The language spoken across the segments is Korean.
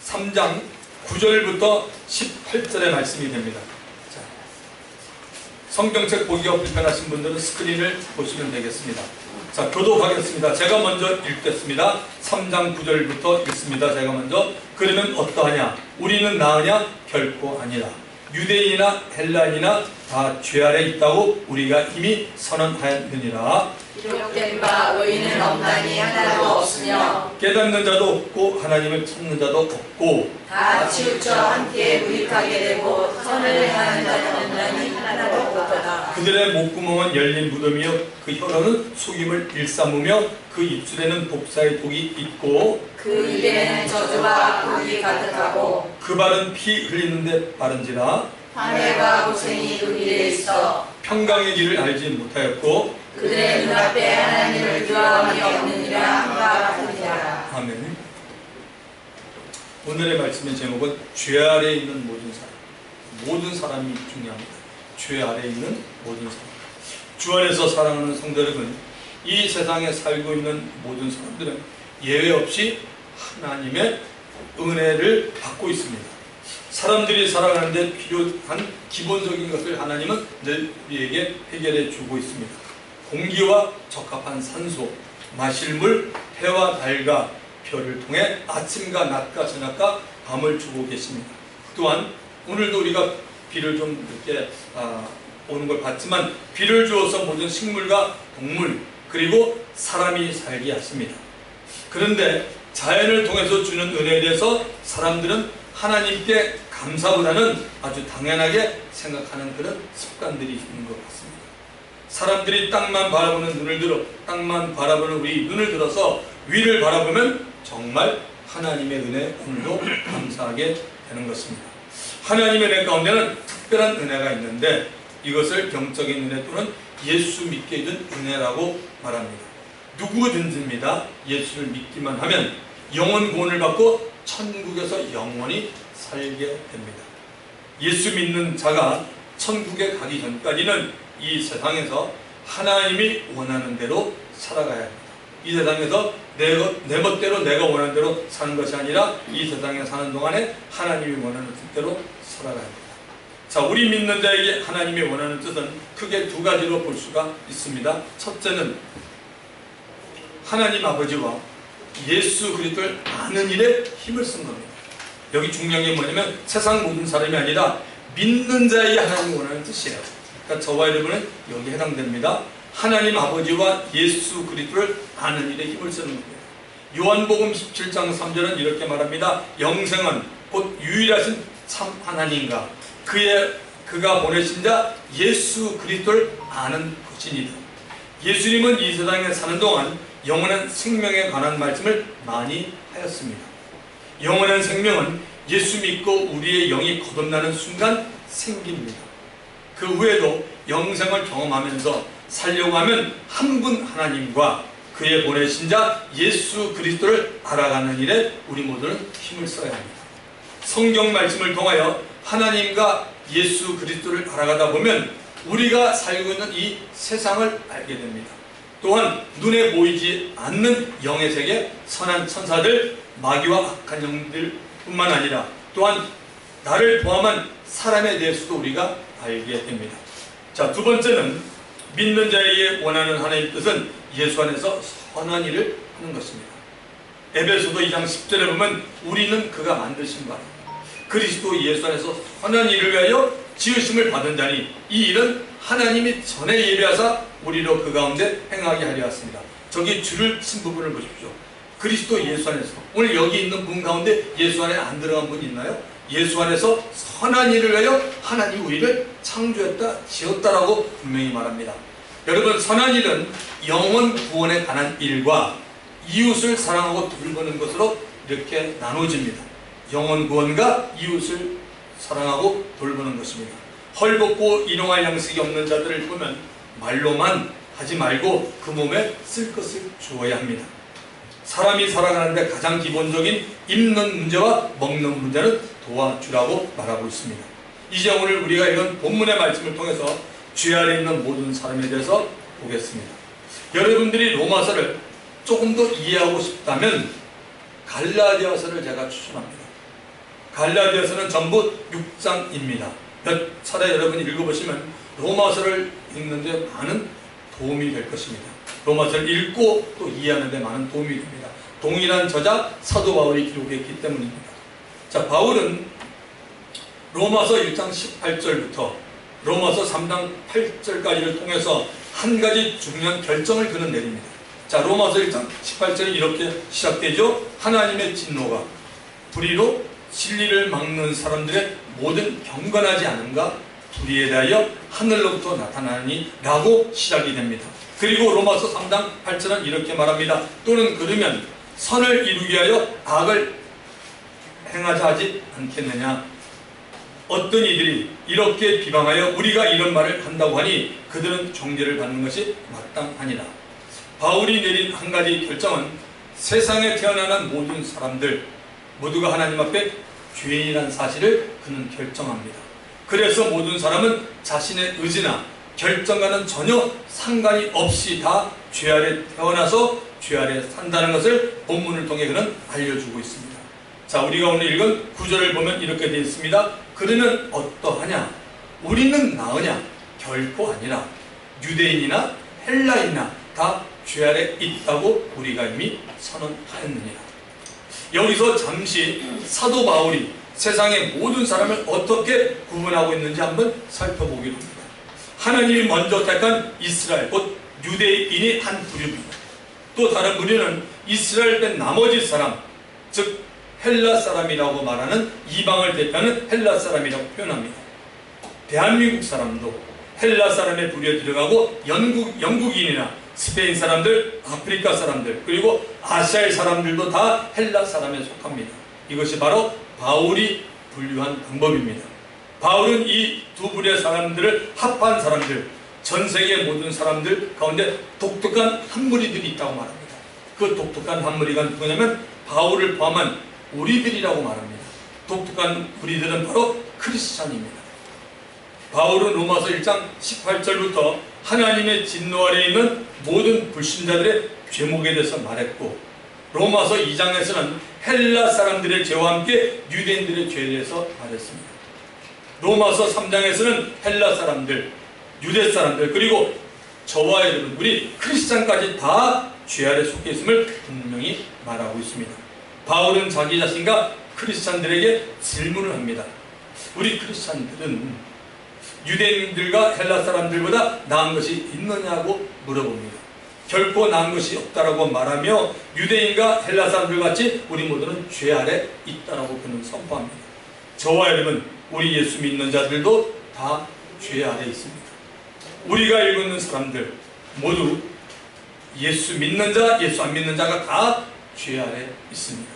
3장 9절부터 18절의 말씀이 됩니다. 자, 성경책 보기가 불편하신 분들은 스크린을 보시면 되겠습니다. 자, 교독하겠습니다. 제가 먼저 읽겠습니다. 3장 9절부터 읽습니다. 제가 먼저. 그러면 어떠하냐? 우리는 나으냐? 결코 아니라. 유대인이나 헬라인이나 다 죄 아래 있다고 우리가 이미 선언하였느니라. 기록된 바 의인은 없나니 하나도 없으며 깨닫는 자도 없고 하나님을 찾는 자도 없고 다 치우쳐 함께 무익하게 되고 선을 행하는 자는 없나니 하나도 없도다. 그들의 목구멍은 열린 무덤이요 그 혀로는 속임을 일삼으며 그 입술에는 독사의 독이 있고 그 입에는 저주와 악독이 가득하고 그 발은 피 흘리는데 빠른지라 파멸과 고생이 그 길에 있어 평강의 길을 알지 못하였고 그들의 눈앞에 하나님을 두려움이 없느니라 함과 같으니라. 아멘. 오늘의 말씀의 제목은 죄 아래에 있는 모든 사람. 모든 사람이 중요합니다. 죄 아래에 있는 모든 사람. 주 안에서 사랑하는 성도 여러분, 이 세상에 살고 있는 모든 사람들은 예외 없이 하나님의 은혜를 받고 있습니다. 사람들이 살아가는데 필요한 기본적인 것을 하나님은 늘 우리에게 해결해 주고 있습니다. 공기와 적합한 산소, 마실 물, 해와 달과 별을 통해 아침과 낮과 저녁과 밤을 주고 계십니다. 또한 오늘도 우리가 비를 좀 이렇게 오는 걸 봤지만 비를 주어서 모든 식물과 동물 그리고 사람이 살게 하십니다. 그런데 자연을 통해서 주는 은혜에 대해서 사람들은 하나님께 감사보다는 아주 당연하게 생각하는 그런 습관들이 있는 것 같습니다. 사람들이 땅만 바라보는 눈을 들어 땅만 바라보는 우리 눈을 들어서 위를 바라보면 정말 하나님의 은혜 오늘도 감사하게 되는 것입니다. 하나님의 은혜 가운데는 특별한 은혜가 있는데 이것을 영적인 은혜 또는 예수 믿게 해준 은혜라고 말합니다. 누구든지입니다. 예수를 믿기만 하면 영원 구원을 받고 천국에서 영원히 살게 됩니다. 예수 믿는 자가 천국에 가기 전까지는 이 세상에서 하나님이 원하는 대로 살아가야 합니다. 이 세상에서 내 멋대로 내가 원하는 대로 사는 것이 아니라 이 세상에 사는 동안에 하나님이 원하는 뜻대로 살아가야 합니다. 자, 우리 믿는 자에게 하나님이 원하는 뜻은 크게 두 가지로 볼 수가 있습니다. 첫째는 하나님 아버지와 예수 그리스도를 아는 일에 힘을 쓴 겁니다. 여기 중요한 게 뭐냐면 세상 모든 사람이 아니라 믿는 자에게 하나님이 원하는 뜻이에요. 그러니까 저와 여러분은 여기에 해당됩니다. 하나님 아버지와 예수 그리스도를 아는 일에 힘을 쓰는 겁니다. 요한복음 17장 3절은 이렇게 말합니다. 영생은 곧 유일하신 참 하나님과 그가 보내신 자 예수 그리스도를 아는 것이니라. 예수님은 이 세상에 사는 동안 영원한 생명에 관한 말씀을 많이 하였습니다. 영원한 생명은 예수 믿고 우리의 영이 거듭나는 순간 생깁니다. 그 후에도 영생을 경험하면서 살려고 하면 한 분 하나님과 그의 보내신 자 예수 그리스도를 알아가는 일에 우리 모두는 힘을 써야 합니다. 성경 말씀을 통하여 하나님과 예수 그리스도를 알아가다 보면 우리가 살고 있는 이 세상을 알게 됩니다. 또한 눈에 보이지 않는 영의 세계, 선한 천사들, 마귀와 악한 영들 뿐만 아니라 또한 나를 포함한 사람에 대해서도 우리가 알게 됩니다. 자, 두 번째는 믿는 자에게 원하는 하나님의 뜻은 예수 안에서 선한 일을 하는 것입니다. 에베소서 2장 10절에 보면 우리는 그가 만드신 바 그리스도 예수 안에서 선한 일을 위하여 지으심을 받은 자니 이 일은 하나님이 전에 예비하사 우리로 그 가운데 행하게 하려 하였습니다. 저기 줄을 친 부분을 보십시오. 그리스도 예수 안에서 오늘 여기 있는 분 가운데 예수 안에 안 들어간 분 있나요? 예수 안에서 선한 일을 위하여 하나님 우리를 창조했다, 지었다라고 분명히 말합니다. 여러분, 선한 일은 영원 구원에 관한 일과 이웃을 사랑하고 돌보는 것으로 이렇게 나눠집니다. 영원 구원과 이웃을 사랑하고 돌보는 것입니다. 헐벗고 일용할 양식이 없는 자들을 보면 말로만 하지 말고 그 몸에 쓸 것을 주어야 합니다. 사람이 살아가는데 가장 기본적인 입는 문제와 먹는 문제는 도와주라고 말하고 있습니다. 이제 오늘 우리가 읽은 본문의 말씀을 통해서 죄 아래 있는 모든 사람에 대해서 보겠습니다. 여러분들이 로마서를 조금 더 이해하고 싶다면 갈라디아서를 제가 추천합니다. 갈라디아서는 전부 6장입니다. 몇 차례 여러분이 읽어보시면 로마서를 읽는데 많은 도움이 될 것입니다. 로마서를 읽고 또 이해하는 데 많은 도움이 됩니다. 동일한 저자 사도 바울이 기록했기 때문입니다. 자, 바울은 로마서 1장 18절부터 로마서 3장 8절까지를 통해서 한 가지 중요한 결정을 그는 내립니다. 자, 로마서 1장 18절이 이렇게 시작되죠. 하나님의 진노가 불의로 진리를 막는 사람들의 모든 경건하지 않음과 불의에 대하여 하늘로부터 나타나니 라고 시작이 됩니다. 그리고 로마서 3장 8절은 이렇게 말합니다. 또는 그러면 선을 이루기 위하여 악을 행하자 하지 않겠느냐. 어떤 이들이 이렇게 비방하여 우리가 이런 말을 한다고 하니 그들은 정죄를 받는 것이 마땅하니라. 바울이 내린 한 가지 결정은 세상에 태어나는 모든 사람들 모두가 하나님 앞에 죄인이라는 사실을 그는 결정합니다. 그래서 모든 사람은 자신의 의지나 결정과는 전혀 상관이 없이 다 죄 아래 태어나서 죄 아래 산다는 것을 본문을 통해 그는 알려주고 있습니다. 자, 우리가 오늘 읽은 구절을 보면 이렇게 되어 있습니다. 그러면 어떠하냐? 우리는 나으냐? 결코 아니라 유대인이나 헬라인이나 다 죄 아래 있다고 우리가 이미 선언하였느니라. 여기서 잠시 사도 바울이 세상의 모든 사람을 어떻게 구분하고 있는지 한번 살펴보기로 합니다. 하나님이 먼저 택한 이스라엘, 곧 유대인이 한 부류입니다. 또 다른 부류는 이스라엘 뺀 나머지 사람, 즉 헬라 사람이라고 말하는 이방을 대표하는 헬라 사람이라고 표현합니다. 대한민국 사람도 헬라 사람의 부류에 들어가고 영국인이나 스페인 사람들, 아프리카 사람들, 그리고 아시아의 사람들도 다 헬라 사람에 속합니다. 이것이 바로 바울이 분류한 방법입니다. 바울은 이 두 부류의 사람들을 합한 사람들, 전 세계 모든 사람들 가운데 독특한 한 무리들이 있다고 말합니다. 그 독특한 한 무리가 누구냐면 바울을 포함한 우리들이라고 말합니다. 독특한 우리들은 바로 크리스찬입니다. 바울은 로마서 1장 18절부터 하나님의 진노 아래에 있는 모든 불신자들의 죄목에 대해서 말했고, 로마서 2장에서는 헬라 사람들의 죄와 함께 유대인들의 죄에 대해서 말했습니다. 로마서 3장에서는 헬라 사람들, 유대 사람들, 그리고 저와 여러분, 우리 크리스찬까지 다 죄 아래 속해 있음을 분명히 말하고 있습니다. 바울은 자기 자신과 크리스찬들에게 질문을 합니다. 우리 크리스찬들은 유대인들과 헬라 사람들보다 나은 것이 있느냐고 물어봅니다. 결코 나은 것이 없다라고 말하며 유대인과 헬라 사람들 같이 우리 모두는 죄 아래 있다라고 그는 선포합니다. 저와 여러분, 우리 예수 믿는 자들도 다 죄 아래 있습니다. 우리가 읽고 있는 사람들 모두 예수 믿는 자, 예수 안 믿는 자가 다 죄 아래 있습니다.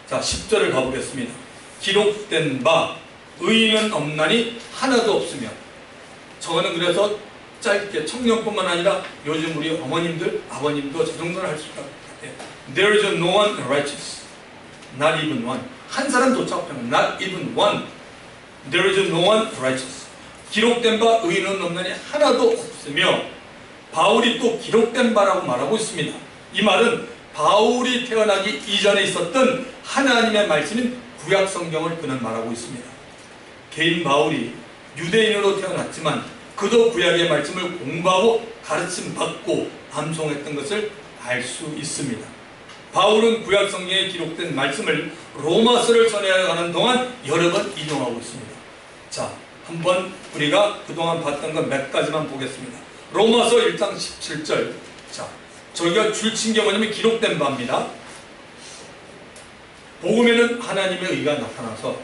자, 10절을 가보겠습니다. 기록된 바 의인은 없나니 하나도 없으며. 저거는 그래서 짧게 청년뿐만 아니라 요즘 우리 어머님들, 아버님도 저 정도는 할 수 있을 것 같아요. There is no one righteous, not even one. 한 사람조차 없다면 not even one. There is no one righteous. 기록된 바 의인은 없나니 하나도 없으며, 바울이 또 기록된 바라고 말하고 있습니다. 이 말은 바울이 태어나기 이전에 있었던 하나님의 말씀인 구약 성경을 그는 말하고 있습니다. 개인 바울이 유대인으로 태어났지만 그도 구약의 말씀을 공부하고 가르침 받고 암송했던 것을 알 수 있습니다. 바울은 구약 성경에 기록된 말씀을 로마서를 전해가는 동안 여러 번 인용하고 있습니다. 자, 한번 우리가 그동안 봤던 것 몇 가지만 보겠습니다. 로마서 1장 17절. 자, 저희가 줄친 게 뭐냐면 기록된 바입니다. 복음에는 하나님의 의가 나타나서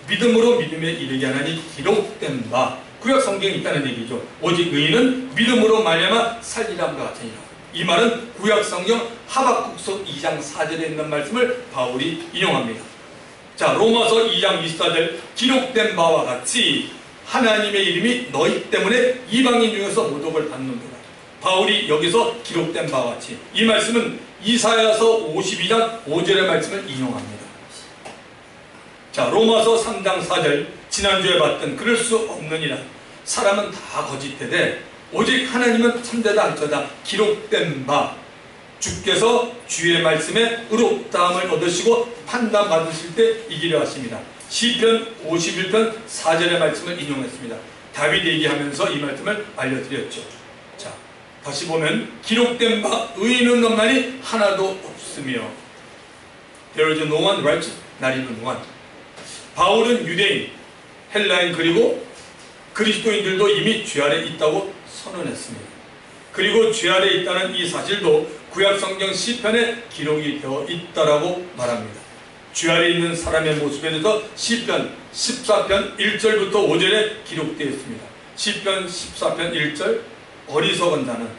믿음으로 믿음에 이르게 하나니 기록된 바, 구약 성경에 있다는 얘기죠. 오직 의인은 믿음으로 말미암아 살리람과 같으니라. 이 말은 구약 성경 하박국서 2장 4절에 있는 말씀을 바울이 인용합니다. 자, 로마서 2장 24절 기록된 바와 같이 하나님의 이름이 너희 때문에 이방인 중에서 모독을 받는도다. 바울이 여기서 기록된 바와 같이, 이 말씀은 이사야서 52장 5절의 말씀을 인용합니다. 자, 로마서 3장 4절 지난주에 봤던 그럴 수 없느니라. 사람은 다 거짓되되 오직 하나님은 참되다 할지어다. 기록된 바, 주께서 주의 말씀에 의롭다함을 얻으시고 판단받으실 때 이기려 하십니다. 시편 51편 4절의 말씀을 인용했습니다. 다윗이 얘기하면서 이 말씀을 알려드렸죠. 자, 다시 보면 기록된 바 의인은 없나니 하나도 없으며 There is no one righteous, not even one. 바울은 유대인, 헬라인 그리고 그리스도인들도 이미 죄 아래 있다고 선언했습니다. 그리고 죄 아래 있다는 이 사실도 구약성경 시편에 기록이 되어 있다라고 말합니다. 죄 아래 있는 사람의 모습에 대해서 시편 14편 1절부터 5절에 기록되어 있습니다. 시편 14편 1절 어리석은 자는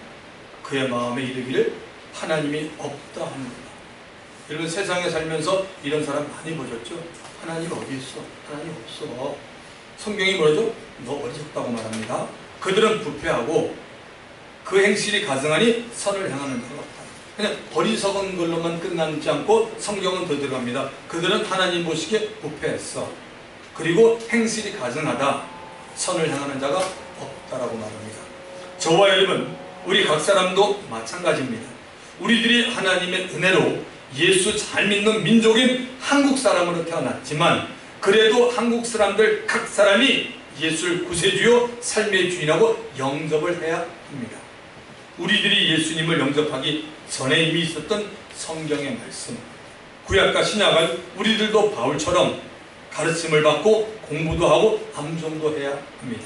그의 마음에 이르기를 하나님이 없다 하는구나. 여러분 세상에 살면서 이런 사람 많이 보셨죠? 하나님 어디 있어? 하나님 없어. 성경이 뭐라죠? 너 어리석다고 말합니다. 그들은 부패하고 그 행실이 가증하니 선을 행하는 자가 없다. 그냥 어리석은 걸로만 끝나지 않고 성경은 더 들어갑니다. 그들은 하나님 보시기에 부패했어. 그리고 행실이 가증하다. 선을 행하는 자가 없다라고 말합니다. 저와 여러분, 우리 각 사람도 마찬가지입니다. 우리들이 하나님의 은혜로 예수 잘 믿는 민족인 한국 사람으로 태어났지만 그래도 한국 사람들 각 사람이 예수를 구세주요 삶의 주인하고 영접을 해야 합니다. 우리들이 예수님을 영접하기 전에 이미 있었던 성경의 말씀, 구약과 신약을 우리들도 바울처럼 가르침을 받고 공부도 하고 암송도 해야 합니다.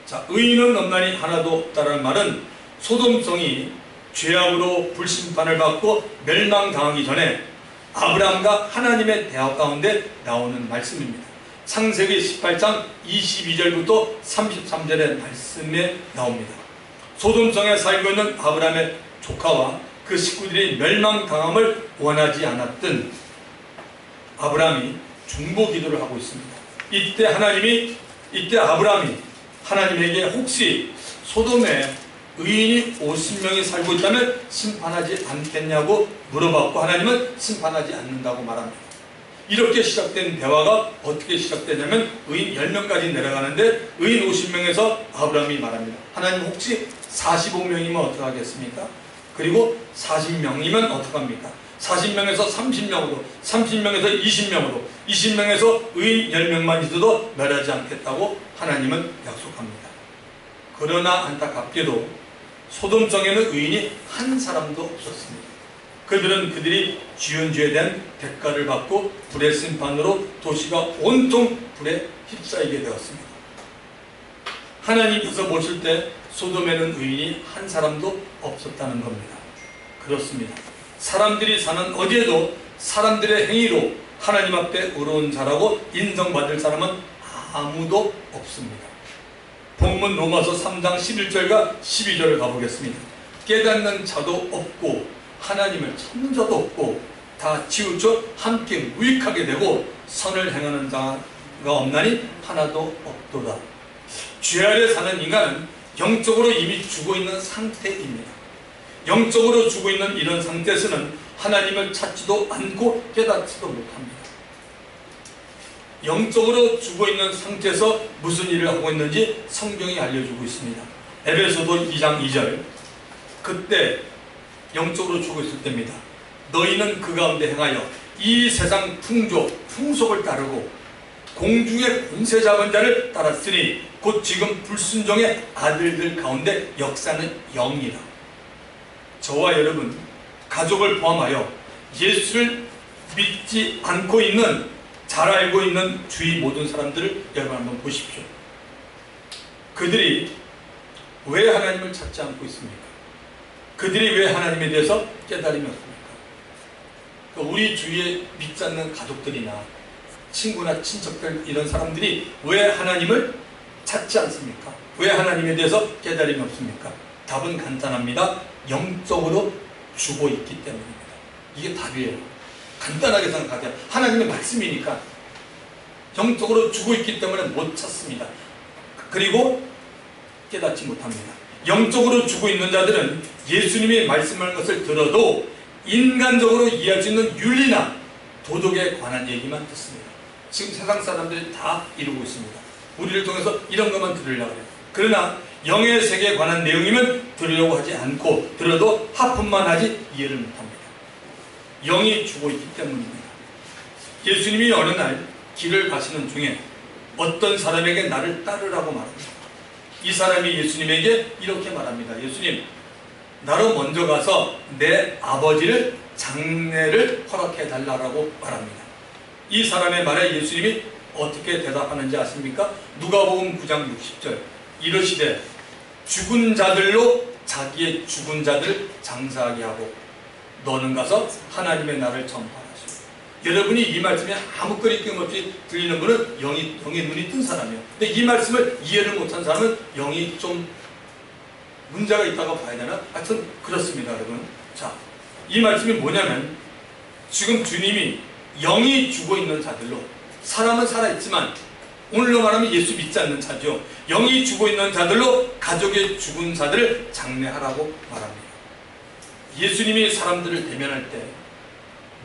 자, 의인은 없나니 하나도 없다는 말은 소돔성이 죄악으로 불심판을 받고 멸망당하기 전에 아브라함과 하나님의 대화 가운데 나오는 말씀입니다. 창세기 18장 22절부터 33절의 말씀에 나옵니다. 소돔성에 살고 있는 아브라함의 조카와 그 식구들이 멸망당함을 원하지 않았던 아브라함이 중보 기도를 하고 있습니다. 이때 아브라함이 하나님에게 혹시 소돔에 의인이 50명이 살고 있다면 심판하지 않겠냐고 물어봤고 하나님은 심판하지 않는다고 말합니다. 이렇게 시작된 대화가 어떻게 시작되냐면 의인 10명까지 내려가는데 의인 50명에서 아브라함이 말합니다. 하나님 혹시 45명이면 어떡하겠습니까? 그리고 40명이면 어떡합니까? 40명에서 30명으로, 30명에서 20명으로, 20명에서 의인 10명만 있어도 멸하지 않겠다고 하나님은 약속합니다. 그러나 안타깝게도 소돔성에는 의인이 한 사람도 없었습니다. 그들이 지은 죄에 대한 대가를 받고 불의 심판으로 도시가 온통 불에 휩싸이게 되었습니다. 하나님께서 보실 때 소돔에는 의인이 한 사람도 없었다는 겁니다. 그렇습니다. 사람들이 사는 어디에도 사람들의 행위로 하나님 앞에 의로운 자라고 인정받을 사람은 아무도 없습니다. 본문 로마서 3장 11절과 12절을 가보겠습니다. 깨닫는 자도 없고 하나님을 찾는 자도 없고 다 치우쳐 함께 무익하게 되고 선을 행하는 자가 없나니 하나도 없도다. 죄 아래 사는 인간은 영적으로 이미 죽어 있는 상태입니다. 영적으로 죽어 있는 이런 상태에서는 하나님을 찾지도 않고 깨닫지도 못합니다. 영적으로 죽어 있는 상태에서 무슨 일을 하고 있는지 성경이 알려주고 있습니다. 에베소서 2장 2절, 그때 영적으로 죽어 있을 때입니다. 너희는 그 가운데 행하여 이 세상 풍조, 풍속을 따르고 공중의 권세 잡은 자를 따랐으니 곧 지금 불순종의 아들들 가운데 역사는 영이라. 저와 여러분, 가족을 포함하여 예수를 믿지 않고 있는, 잘 알고 있는 주위 모든 사람들을 여러분 한번 보십시오. 그들이 왜 하나님을 찾지 않고 있습니까? 그들이 왜 하나님에 대해서 깨달음이 없습니까? 우리 주위에 믿지 않는 가족들이나 친구나 친척들, 이런 사람들이 왜 하나님을 찾지 않습니까? 왜 하나님에 대해서 깨달음이 없습니까? 답은 간단합니다. 영적으로 죽어 있기 때문입니다. 이게 답이에요. 간단하게 생각하세요. 하나님의 말씀이니까. 영적으로 죽어 있기 때문에 못 찾습니다. 그리고 깨닫지 못합니다. 영적으로 죽어 있는 자들은 예수님이 말씀하는 것을 들어도 인간적으로 이해할 수 있는 윤리나 도덕에 관한 얘기만 듣습니다. 지금 세상 사람들이 다 이루고 있습니다. 우리를 통해서 이런 것만 들으려고 해요. 그러나 영의 세계에 관한 내용이면 들으려고 하지 않고 들어도 하품만 하지 이해를 못합니다. 영이 죽어 있기 때문입니다. 예수님이 어느 날 길을 가시는 중에 어떤 사람에게 나를 따르라고 말합니다. 이 사람이 예수님에게 이렇게 말합니다. 예수님, 나로 먼저 가서 내 아버지를 장례를 허락해 달라고 말합니다. 이 사람의 말에 예수님이 어떻게 대답하는지 아십니까? 누가복음 9장 60절 이르시되 죽은 자들로 자기의 죽은 자들을 장사하게 하고 너는 가서 하나님의 나라를 전파하시오. 여러분이 이 말씀에 아무 거리낌 없이 들리는 분은 영의 눈이 뜬 사람이에요. 근데 이 말씀을 이해를 못한 사람은 영이 좀 문제가 있다고 봐야 되나? 하여튼 그렇습니다, 여러분. 자, 이 말씀이 뭐냐면 지금 주님이 영이 죽어 있는 자들로, 사람은 살아있지만 오늘로 말하면 예수 믿지 않는 자죠. 영이 죽어 있는 자들로 가족의 죽은 자들을 장례하라고 말합니다. 예수님이 사람들을 대면할 때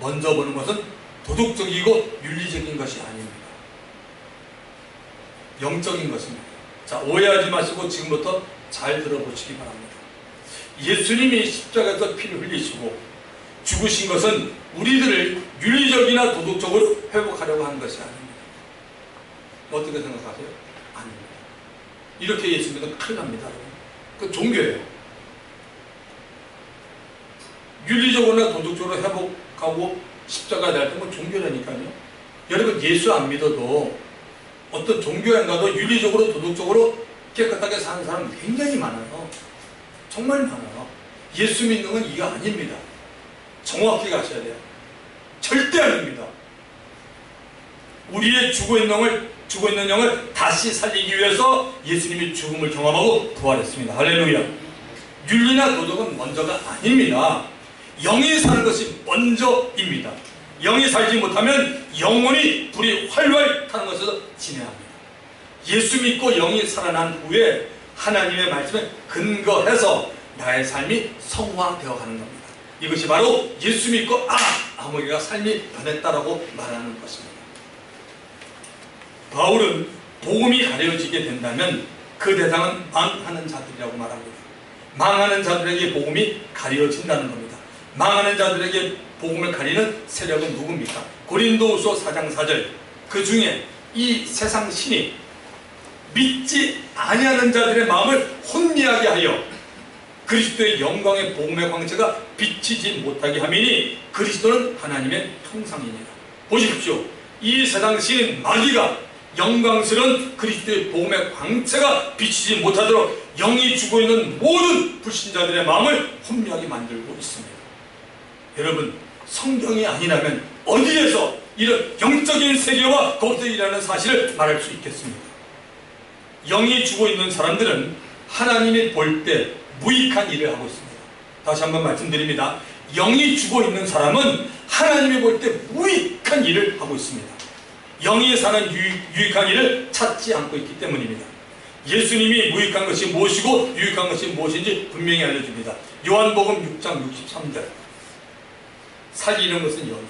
먼저 보는 것은 도덕적이고 윤리적인 것이 아닙니다. 영적인 것입니다. 자, 오해하지 마시고 지금부터 잘 들어보시기 바랍니다. 예수님이 십자가에서 피를 흘리시고 죽으신 것은 우리들을 윤리적이나 도덕적으로 회복하려고 하는 것이 아닙니다. 어떻게 생각하세요? 아닙니다. 이렇게 예수 믿으면 큰일 납니다. 그 종교예요. 윤리적으로나 도덕적으로 회복하고 십자가에 달 때는 종교라니까요. 여러분, 예수 안 믿어도 어떤 종교에 가도 윤리적으로 도덕적으로 깨끗하게 사는 사람 굉장히 많아요. 정말 많아요. 예수 믿는 건 이게 아닙니다. 정확히 가셔야 돼요. 절대 아닙니다. 우리의 죽어 있는 영을 다시 살리기 위해서 예수님이 죽음을 경험하고 부활했습니다. 할렐루야. 윤리나 도덕은 먼저가 아닙니다. 영이 사는 것이 먼저입니다. 영이 살지 못하면 영혼이 불이 활활 타는 것에서 진행합니다. 예수 믿고 영이 살아난 후에 하나님의 말씀에 근거해서 나의 삶이 성화되어 가는 겁니다. 이것이 바로 예수 믿고 아무개가 삶이 변했다라고 말하는 것입니다. 바울은 복음이 가려지게 된다면 그 대상은 망하는 자들이라고 말합니다. 망하는 자들에게 복음이 가려진다는 겁니다. 망하는 자들에게 복음을 가리는 세력은 누굽니까? 고린도후서 4장 4절 그 중에 이 세상 신이 믿지 아니하는 자들의 마음을 혼미하게 하여 그리스도의 영광의 복음의 광채가 비치지 못하게 함이니 그리스도는 하나님의 형상이니라. 보십시오. 이 세상 신인 마귀가 영광스러운 그리스도의 복음의 광채가 비치지 못하도록 영이 죽어 있는 모든 불신자들의 마음을 혼미하게 만들고 있습니다. 여러분, 성경이 아니라면 어디에서 이런 영적인 세계와 거기서 일하는 사실을 말할 수 있겠습니까? 영이 죽어 있는 사람들은 하나님이 볼 때 무익한 일을 하고 있습니다. 다시 한번 말씀드립니다. 영이 죽어 있는 사람은 하나님이 볼 때 무익한 일을 하고 있습니다. 영이 사는 유익한 일을 찾지 않고 있기 때문입니다. 예수님이 무익한 것이 무엇이고 유익한 것이 무엇인지 분명히 알려줍니다. 요한복음 6장 63절 살리는 것은 영이요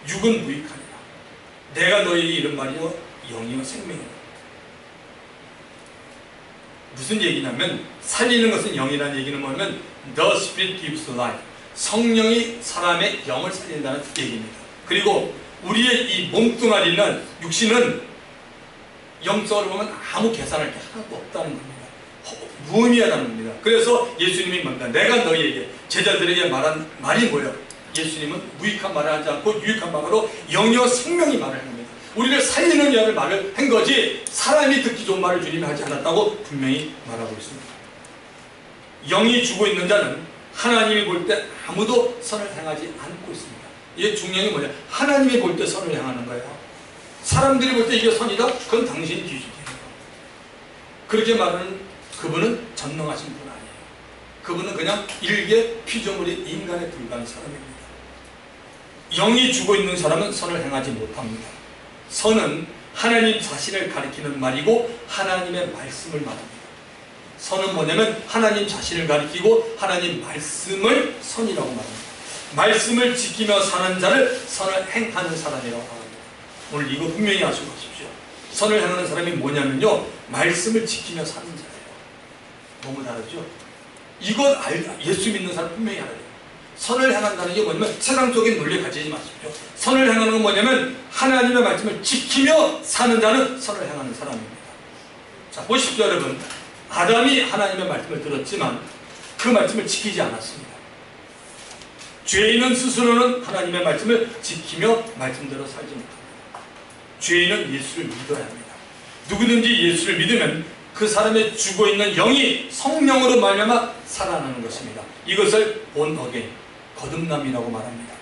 육은 무익하니라. 내가 너에게 이른 말이요 영이요 생명이요. 무슨 얘기냐면 살리는 것은 영이라는 얘기는 뭐냐면 The Spirit gives life. 성령이 사람의 영을 살린다는 얘기입니다. 그리고 우리의 이 몸뚱아리는 육신은 영적으로 보면 아무 계산할 게 하나도 없다는 겁니다. 무의미하다는 겁니다. 그래서 예수님이 말합니다. 내가 너희에게 제자들에게 말한 말이 뭐예요? 예수님은 무익한 말을 하지 않고 유익한 말로 영이요 생명이 말을 합니다. 우리를 살리는 영을 말을 한 거지 사람이 듣기 좋은 말을 주님이 하지 않았다고 분명히 말하고 있습니다. 영이 죽어 있는 자는 하나님이 볼 때 아무도 선을 행하지 않고 있습니다. 이게 중요한 게 뭐냐? 하나님이 볼 때 선을 행하는 거예요. 사람들이 볼 때 이게 선이다? 그건 당신이 기준이에요. 그렇게 말하는 그분은 전능하신 분 아니에요. 그분은 그냥 일개 피조물의 인간에 불과한 사람입니다. 영이 죽어 있는 사람은 선을 행하지 못합니다. 선은 하나님 자신을 가리키는 말이고 하나님의 말씀을 말합니다. 선은 뭐냐면 하나님 자신을 가리키고 하나님 말씀을 선이라고 말합니다. 말씀을 지키며 사는 자를 선을 행하는 사람이라고 말합니다. 오늘 이거 분명히 아시고 가십시오. 선을 행하는 사람이 뭐냐면요 말씀을 지키며 사는 자예요. 너무 다르죠? 이건 예수 믿는 사람 분명히 알아야 돼요. 선을 행한다는 게 뭐냐면 세상적인 논리 가지지 마십시오. 선을 행하는 건 뭐냐면 하나님의 말씀을 지키며 사는 자는 선을 행하는 사람입니다. 자, 보십시오 여러분. 아담이 하나님의 말씀을 들었지만 그 말씀을 지키지 않았습니다. 죄인은 스스로는 하나님의 말씀을 지키며 말씀대로 살지 못합니다. 죄인은 예수를 믿어야 합니다. 누구든지 예수를 믿으면 그 사람의 죽어있는 영이 성령으로 말미암아 살아나는 것입니다. 이것을 본 어게인, 거듭남이라고 말합니다.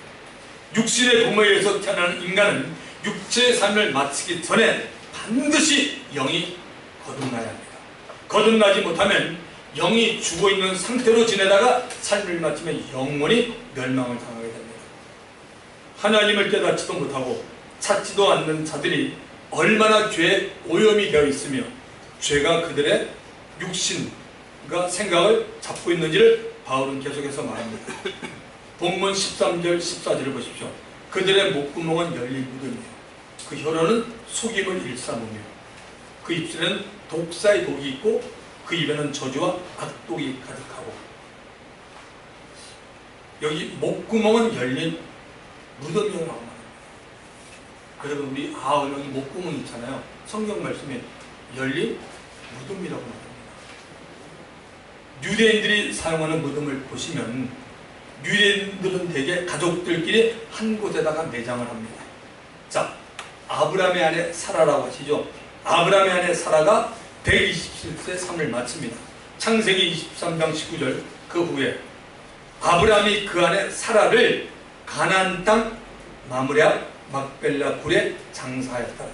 육신의 부모에 의해서 태어나는 인간은 육체의 삶을 마치기 전에 반드시 영이 거듭나야 합니다. 거듭나지 못하면 영이 죽어있는 상태로 지내다가 삶을 마치면 영원히 멸망을 당하게 됩니다. 하나님을 깨닫지도 못하고 찾지도 않는 자들이 얼마나 죄에 오염이 되어 있으며 죄가 그들의 육신과 생각을 잡고 있는지를 바울은 계속해서 말합니다. 본문 13절 14절을 보십시오. 그들의 목구멍은 열린 무덤이요 그 혀로는 속임을 일삼으며 그 입술에는 독사의 독이 있고 그 입에는 저주와 악독이 가득하고. 여기 목구멍은 열린 무덤이라고 말합니다. 여러분 우리 여기 목구멍 있잖아요. 성경 말씀에 열린 무덤이라고 말합니다. 유대인들이 사용하는 무덤을 보시면 유대인들은 대개 가족들끼리 한 곳에다가 매장을 합니다. 자, 아브라함의 아내 사라라고 하시죠. 아브라함의 아내 사라가 127세 삶을 마칩니다. 창세기 23장 19절 그 후에 아브라함이 그 아내 사라를 가나안 땅 마므레 앞 막벨라 굴에 장사하였다.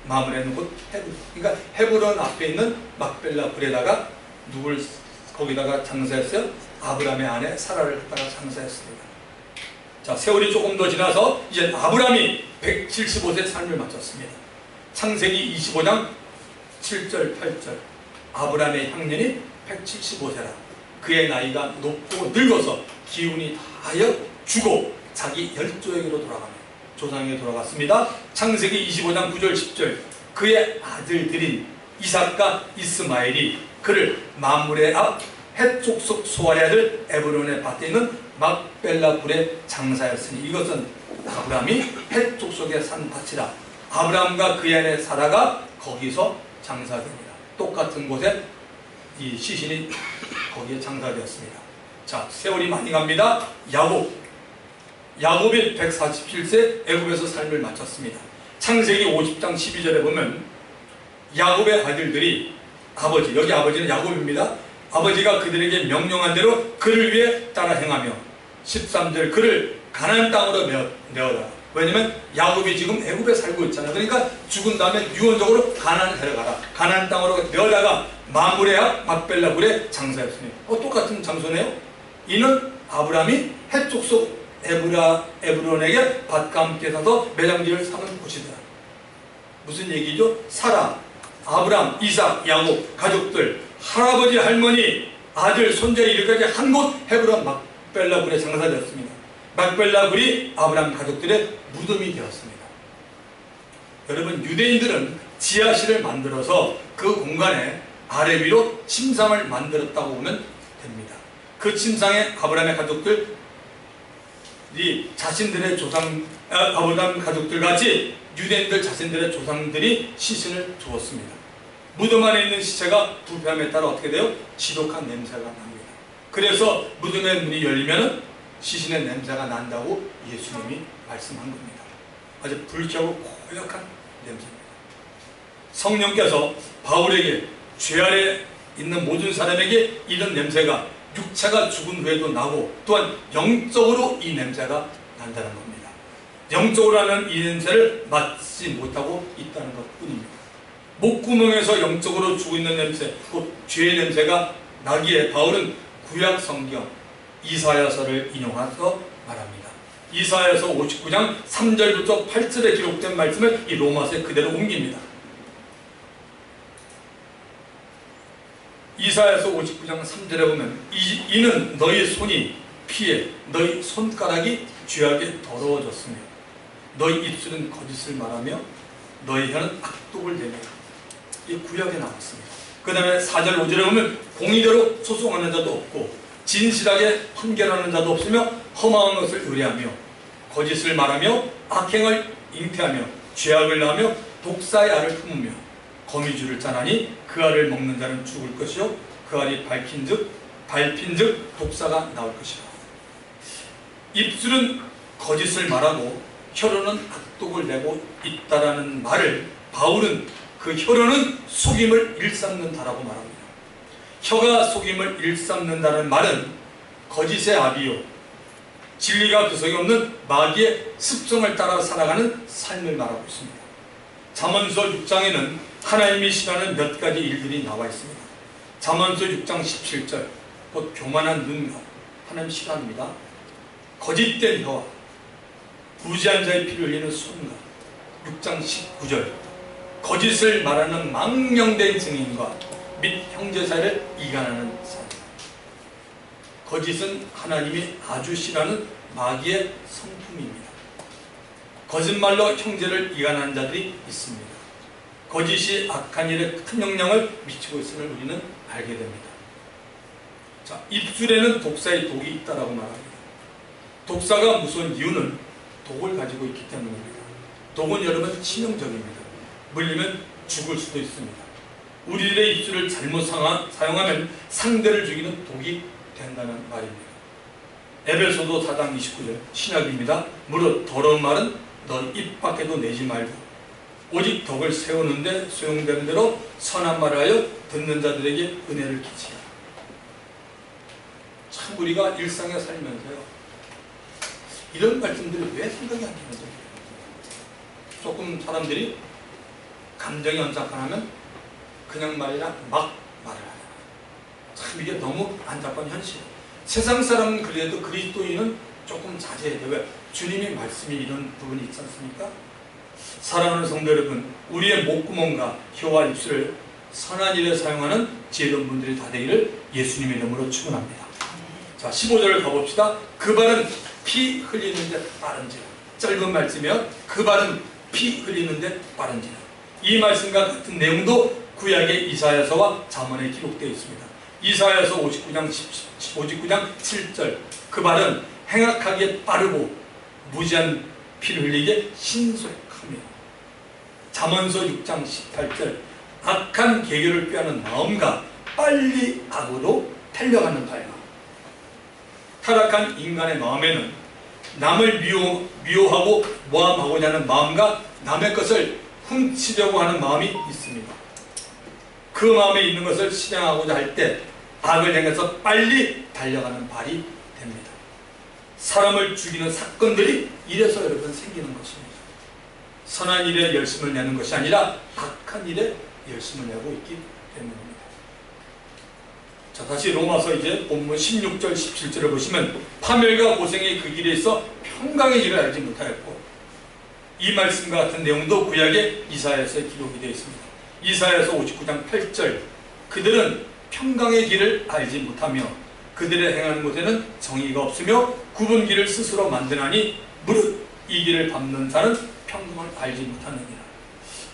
마므레는 곧 헤브론. 그러니까 헤브론 앞에 있는 막벨라 굴에다가 누굴 거기다가 장사했어요? 아브라함의 아내 사라를 갖다가 장사했습니다. 자, 세월이 조금 더 지나서 이제 아브라함이 175세 삶을 마쳤습니다. 창세기 25장 7절 8절 아브라함의 향년이 175세라. 그의 나이가 높고 늙어서 기운이 다하여 죽어 자기 열조에게로 돌아가며 조상에게 돌아갔습니다. 창세기 25장 9절 10절 그의 아들들인 이삭과 이스마엘이 그를 마므레 앞 헷족속 소알의 아들 에브론의 밭에 있는 막벨라 굴에 장사였으니 이것은 아브라함이 헷족속에 산 밭이라. 아브라함과 그의 아내 사라가 거기서 장사됩니다. 똑같은 곳에 이 시신이 거기에 장사되었습니다. 자, 세월이 많이 갑니다. 야곱이 147세 애굽에서 삶을 마쳤습니다. 창세기 50장 12절에 보면 야곱의 아들들이 아버지, 여기 아버지는 야곱입니다. 아버지가 그들에게 명령한 대로 그를 위해 따라 행하며 13절 그를 가나안 땅으로 내어라. 왜냐면 야곱이 지금 애굽에 살고 있잖아요. 그러니까 죽은 다음에 유언적으로 가나안 데려가라. 가나안 땅으로 내어다가 마므레 앞 막벨라 굴에 장사했으니 똑같은 장소네요. 이는 아브라함이 헷족속 에브론에게 밭과 함께 사서 매장지를 삼은 곳이다. 무슨 얘기죠? 사라, 아브라함, 이삭, 야곱 가족들 할아버지, 할머니, 아들, 손자 이르기까지 한 곳 헤브론 막벨라 굴에 장사되었습니다. 막벨라 굴이 아브라함 가족들의 무덤이 되었습니다. 여러분 유대인들은 지하실을 만들어서 그 공간에 아래 위로 침상을 만들었다고 보면 됩니다. 그 침상에 아브라함의 가족들이 자신들의 아브라함 가족들 같이 유대인들 자신들의 조상들이 시신을 주었습니다. 무덤 안에 있는 시체가 부패함에 따라 어떻게 돼요? 지독한 냄새가 납니다. 그래서 무덤의 문이 열리면 시신의 냄새가 난다고 예수님이 말씀한 겁니다. 아주 불쾌하고 고약한 냄새입니다. 성령께서 바울에게 죄 아래 있는 모든 사람에게 이런 냄새가 육체가 죽은 후에도 나고 또한 영적으로 이 냄새가 난다는 겁니다. 영적으로 나는 이 냄새를 맡지 못하고 있다는 것뿐입니다. 목구멍에서 영적으로 죽어 있는 냄새, 그 죄의 냄새가 나기에 바울은 구약 성경 이사야서를 인용해서 말합니다. 이사야서 59장 3절부터 8절에 기록된 말씀을 이 로마서에 그대로 옮깁니다. 이사야서 59장 3절에 보면 이는 너희 손이 피해 너희 손가락이 죄악에 더러워졌으며 너희 입술은 거짓을 말하며 너희 혀는 악독을 내며 이 구약에 나왔습니다. 그 다음에 4절 5절에 보면 공의대로 소송하는 자도 없고 진실하게 판결하는 자도 없으며 험한 것을 의뢰하며 거짓을 말하며 악행을 잉태하며 죄악을 낳으며 독사의 알을 품으며 거미줄을 짜나니 그 알을 먹는 자는 죽을 것이요 그 알이 밟힌즉 독사가 나올 것이라. 입술은 거짓을 말하고 혀로는 악독을 내고 있다라는 말을 바울은 그 혀로는 속임을 일삼는다라고 말합니다. 혀가 속임을 일삼는다는 말은 거짓의 아비요 진리가 구석이 없는 마귀의 습성을 따라 살아가는 삶을 말하고 있습니다. 잠언서 6장에는 하나님이 싫어하는 몇 가지 일들이 나와 있습니다. 잠언서 6장 17절 곧 교만한 눈과 하나님 싫어합니다. 거짓된 혀와 부지한 자의 피를 흘리는 손과 6장 19절 거짓을 말하는 망령된 증인과 및 형제 사이를 이간하는 삶. 거짓은 하나님이 아주 싫어하는 마귀의 성품입니다. 거짓말로 형제를 이간하는 자들이 있습니다. 거짓이 악한 일에 큰 영향을 미치고 있음을 우리는 알게 됩니다. 자, 입술에는 독사의 독이 있다라고 말합니다. 독사가 무서운 이유는 독을 가지고 있기 때문입니다. 독은 여러분 치명적입니다. 물리면 죽을 수도 있습니다. 우리들의 입술을 잘못 사용하면 상대를 죽이는 독이 된다는 말입니다. 에베소서 4장 29절 신약입니다. 무릇 더러운 말은 너 입 밖에도 내지 말고 오직 덕을 세우는데 소용되는 대로 선한 말을 하여 듣는 자들에게 은혜를 끼치라. 참 우리가 일상에 살면서요 이런 말씀들이 왜 생각이 안 나는지 조금 사람들이 감정이 언짢거나 그냥 말이나 막 말을 하잖아요. 참 이게 너무 안타까운 현실. 세상 사람은 그래도 그리스도인은 조금 자제해야 돼요. 왜? 주님의 말씀이 이런 부분이 있지 않습니까? 사랑하는 성도 여러분, 우리의 목구멍과 혀와 입술을 선한 일에 사용하는 지혜로운 분들이 다 되기를 예수님의 이름으로 축원합니다. 자, 15절을 가봅시다. 그 발은 피 흘리는데 빠른지라. 짧은 말씀이요. 그 발은 피 흘리는데 빠른지라. 이 말씀과 같은 내용도 구약의 이사야서와 잠언에 기록되어 있습니다. 이사야서 59장 7절 그 발은 행악하기에 빠르고 무지한 피를 흘리게 신속하며 잠언서 6장 18절 악한 계교를 꾀하는 마음과 빨리 악으로 달려가는 바야. 타락한 인간의 마음에는 남을 미워하고 모함하고자 하는 마음과 남의 것을 훔치려고 하는 마음이 있습니다. 그 마음에 있는 것을 실행하고자 할 때 악을 향해서 빨리 달려가는 발이 됩니다. 사람을 죽이는 사건들이 이래서 여러분 생기는 것입니다. 선한 일에 열심을 내는 것이 아니라 악한 일에 열심을 내고 있기 때문입니다. 자, 다시 로마서 이제 본문 16절 17절을 보시면 파멸과 고생의 그 길에 있어 평강의 길을 알지 못하였고 이 말씀과 같은 내용도 구약의 이사야서에 기록이 되어 있습니다. 이사야서 59장 8절 그들은 평강의 길을 알지 못하며 그들의 행하는 곳에는 정의가 없으며 굽은 길을 스스로 만드나니 무릇 이 길을 밟는 자는 평강을 알지 못하느니라.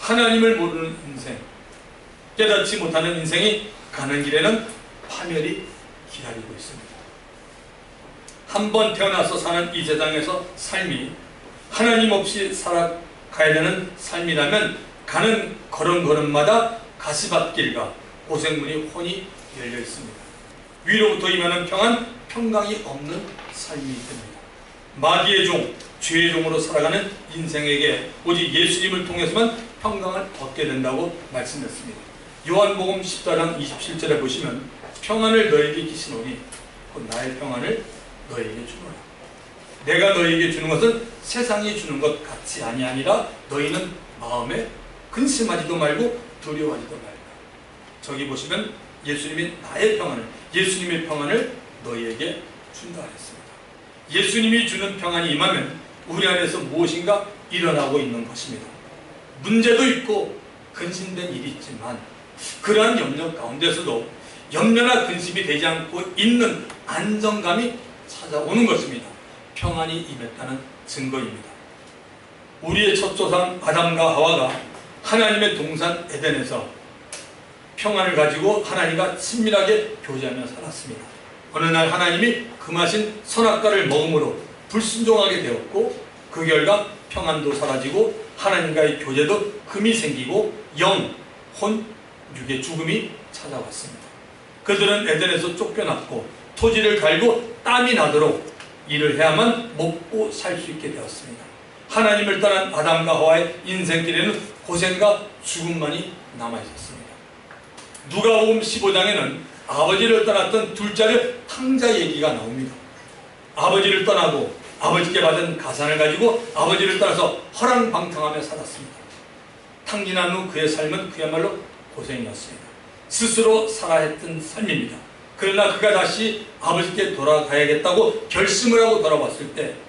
하나님을 모르는 인생, 깨닫지 못하는 인생이 가는 길에는 파멸이 기다리고 있습니다. 한 번 태어나서 사는 이 세상에서 삶이 하나님 없이 살아가야 되는 삶이라면 가는 걸음걸음마다 가시밭길과 고생문이 훤히 열려 있습니다. 위로부터 임하는 평안, 평강이 없는 삶이 됩니다. 마귀의 종, 죄의 종으로 살아가는 인생에게 오직 예수님을 통해서만 평강을 얻게 된다고 말씀했습니다. 요한복음 14장 27절에 보시면 평안을 너에게 주시노니 곧 나의 평안을 너에게 주노라. 내가 너에게 주는 것은 세상이 주는 것 같이 아니하니라. 너희는 마음에 근심하지도 말고 두려워하지도 말라. 저기 보시면 예수님이 나의 평안을, 예수님의 평안을 너희에게 준다 했습니다. 예수님이 주는 평안이 임하면 우리 안에서 무엇인가 일어나고 있는 것입니다. 문제도 있고 근심된 일이 있지만 그러한 염려 가운데서도 염려나 근심이 되지 않고 있는 안정감이 찾아오는 것입니다. 평안이 임했다는 증거입니다. 우리의 첫 조상 아담과 하와가 하나님의 동산 에덴에서 평안을 가지고 하나님과 친밀하게 교제하며 살았습니다. 어느 날 하나님이 금하신 선악과를 먹음으로 불순종하게 되었고 그 결과 평안도 사라지고 하나님과의 교제도 금이 생기고 영, 혼, 육의 죽음이 찾아왔습니다. 그들은 에덴에서 쫓겨났고 토지를 갈고 땀이 나도록 일을 해야만 먹고 살 수 있게 되었습니다. 하나님을 떠난 아담과 하와의 인생길에는 고생과 죽음만이 남아있었습니다. 누가복음 15장에는 아버지를 떠났던 둘째 아들 탕자 얘기가 나옵니다. 아버지를 떠나고 아버지께 받은 가산을 가지고 아버지를 떠나서 허랑방탕하며 살았습니다. 탕진한 후 그의 삶은 그야말로 고생이었습니다. 스스로 살아야 했던 삶입니다. 그러나 그가 다시 아버지께 돌아가야겠다고 결심을 하고 돌아왔을 때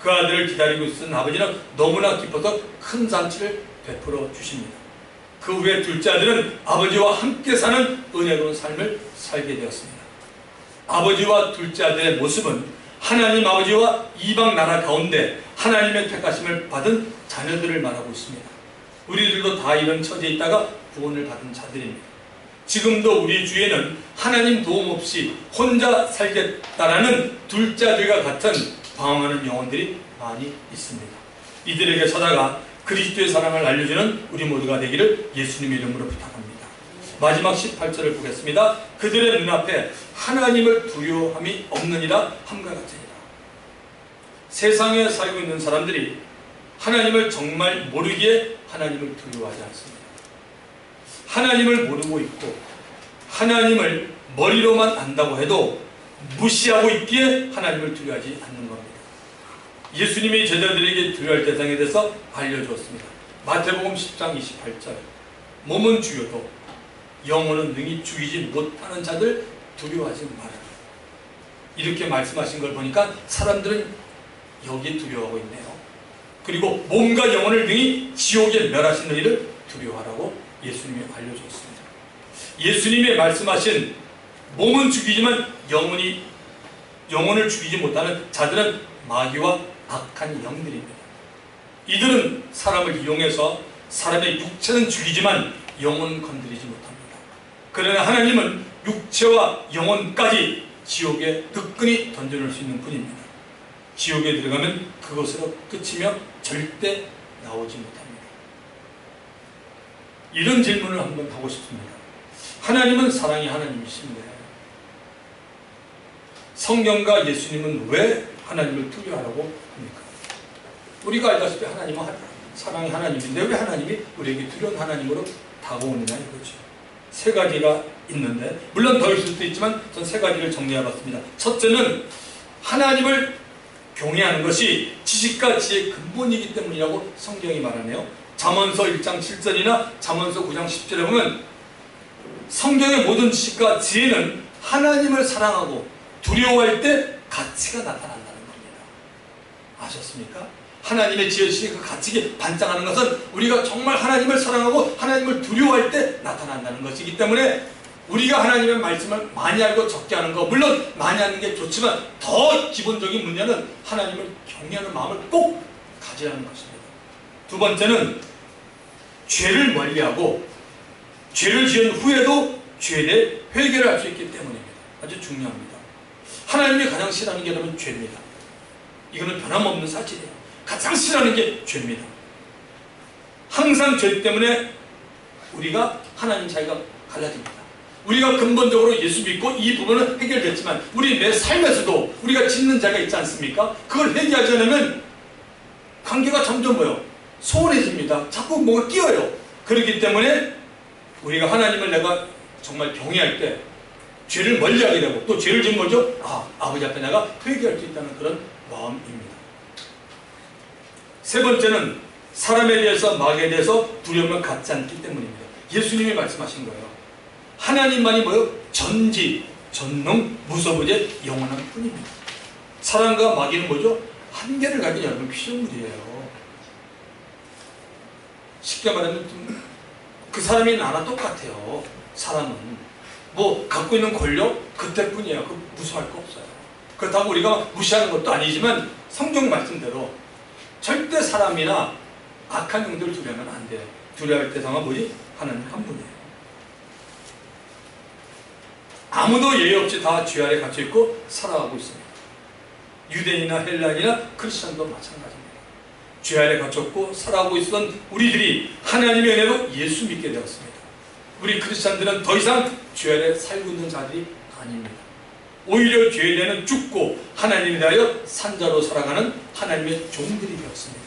그 아들을 기다리고 있었던 아버지는 너무나 기뻐서 큰 잔치를 베풀어 주십니다. 그 후에 둘째 아들은 아버지와 함께 사는 은혜로운 삶을 살게 되었습니다. 아버지와 둘째 아들의 모습은 하나님 아버지와 이방 나라 가운데 하나님의 택하심을 받은 자녀들을 말하고 있습니다. 우리들도 다 이런 처지에 있다가 구원을 받은 자들입니다. 지금도 우리 주위에는 하나님 도움 없이 혼자 살겠다라는 둘째 아들과 같은 방황하는 영혼들이 많이 있습니다. 이들에게 서다가 그리스도의 사랑을 알려주는 우리 모두가 되기를 예수님의 이름으로 부탁합니다. 마지막 18절을 보겠습니다. 그들의 눈앞에 하나님을 두려워함이 없느니라 함과 같으니라. 세상에 살고 있는 사람들이 하나님을 정말 모르기에 하나님을 두려워하지 않습니다. 하나님을 모르고 있고 하나님을 머리로만 안다고 해도 무시하고 있기에 하나님을 두려워하지 않는 겁니다. 예수님이 제자들에게 두려워할 대상에 대해서 알려주었습니다. 마태복음 10장 28절 몸은 죽여도 영혼은 능히 죽이지 못하는 자들 두려워하지 말아라. 이렇게 말씀하신 걸 보니까 사람들은 여기에 두려워하고 있네요. 그리고 몸과 영혼을 능히 지옥에 멸하시는 이를 두려워하라고 예수님이 알려주었습니다. 예수님이 말씀하신 몸은 죽이지만 영혼을 죽이지 못하는 자들은 마귀와 악한 영들입니다. 이들은 사람을 이용해서 사람의 육체는 죽이지만 영혼은 건드리지 못합니다. 그러나 하나님은 육체와 영혼까지 지옥에 뜨끈히 던져놓을 수 있는 분입니다. 지옥에 들어가면 그것으로 끝이며 절대 나오지 못합니다. 이런 질문을 한번 하고 싶습니다. 하나님은 사랑의 하나님이신데 성경과 예수님은 왜 하나님을 두려워하라고 합니까? 우리가 알다시피 하나님은 사랑의 하나님인데 왜 하나님이 우리에게 두려운 하나님으로 다가오느냐 이거죠. 세 가지가 있는데 물론 더 있을 수도 있지만 전 세 가지를 정리해봤습니다. 첫째는 하나님을 경외하는 것이 지식과 지혜의 근본이기 때문이라고 성경이 말하네요. 잠언서 1장 7절이나 잠언서 9장 10절에 보면 성경의 모든 지식과 지혜는 하나님을 사랑하고 두려워할 때 가치가 나타난다는 겁니다. 아셨습니까? 하나님의 지혜의 그 가치가 반짝하는 것은 우리가 정말 하나님을 사랑하고 하나님을 두려워할 때 나타난다는 것이기 때문에 우리가 하나님의 말씀을 많이 알고 적게 하는 거 물론 많이 하는 게 좋지만 더 기본적인 문제는 하나님을 경외하는 마음을 꼭 가지라는 것입니다. 두 번째는 죄를 멀리하고 죄를 지은 후에도 죄에 대해 회개를 할 수 있기 때문입니다. 아주 중요합니다. 하나님이 가장 싫어하는 게 여러분 죄입니다. 이거는 변함없는 사실이에요. 가장 싫어하는 게 죄입니다. 항상 죄 때문에 우리가 하나님 사이가 갈라집니다. 우리가 근본적으로 예수 믿고 이 부분은 해결됐지만 우리 내 삶에서도 우리가 짓는 죄가 있지 않습니까? 그걸 해결하지 않으면 관계가 점점 소원해집니다. 자꾸 뭐가 끼어요. 그렇기 때문에 우리가 하나님을 내가 정말 경외할 때 죄를 멀리하게 되고 또 죄를 지은 거죠. 아버지 앞에 내가 회개할 수 있다는 그런 마음입니다. 세 번째는 사람에 대해서 마귀에 대해서 두려움을 갖지 않기 때문입니다. 예수님이 말씀하신 거예요. 하나님만이 전지, 전능, 무소부재, 영원한 뿐입니다. 사람과 마귀는 뭐죠? 한계를 가진 여러분 피조물이에요. 쉽게 말하면 그 사람이 나랑 똑같아요. 사람은 갖고 있는 권력 그때뿐이에요. 그 무서워할 거 없어요. 그렇다고 우리가 무시하는 것도 아니지만 성경 말씀대로 절대 사람이나 악한 영들을 두려워하면 안 돼요. 두려워할 대상은 뭐지? 하나님 한 분이에요. 아무도 예의 없이 다 죄 아래 갇혀 있고 살아가고 있습니다. 유대인이나 헬라인이나 크리스천도 마찬가지입니다. 죄 아래 갇혔고 살아가고 있었던 우리들이 하나님의 은혜로 예수 믿게 되었습니다. 우리 크리스천들은 더 이상 죄 아래 살고 있는 자들이 아닙니다. 오히려 죄에 대해는 죽고 하나님에 대하여 산자로 살아가는 하나님의 종들이 되었습니다.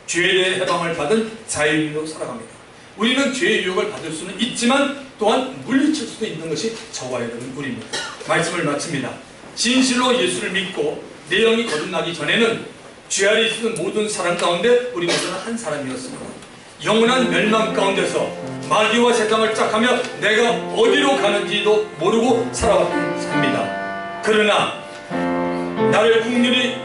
죄에 대해 해방을 받은 자유인으로 살아갑니다. 우리는 죄의 유혹을 받을 수는 있지만 또한 물리칠 수도 있는 것이 저와 여러분 우리입니다. 말씀을 마칩니다. 진실로 예수를 믿고 내 영이 거듭나기 전에는 죄 아래 있었던 모든 사람 가운데 우리 모두는 한 사람이었습니다. 영원한 멸망 가운데서 마귀와 세상을 짝하며 내가 어디로 가는지도 모르고 살아왔던 삶입니다. 그러나 나를 국률이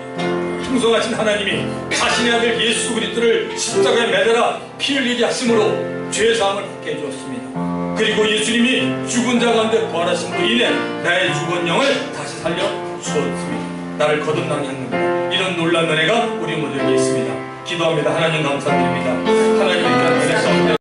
풍성하신 하나님이 자신의 아들 예수 그리스도를 십자가에 매달아 피 흘리게 하심으로 죄사함을 받게 해주었습니다. 그리고 예수님이 죽은 자 가운데 부활하심으로 인해 나의 죽은 영을 다시 살려 주었습니다. 나를 거듭나게 하는 이런 놀라운 은혜가 우리 모두에게 있습니다. 기도합니다. 하나님 감사드립니다. 하나님 이렇게 은혜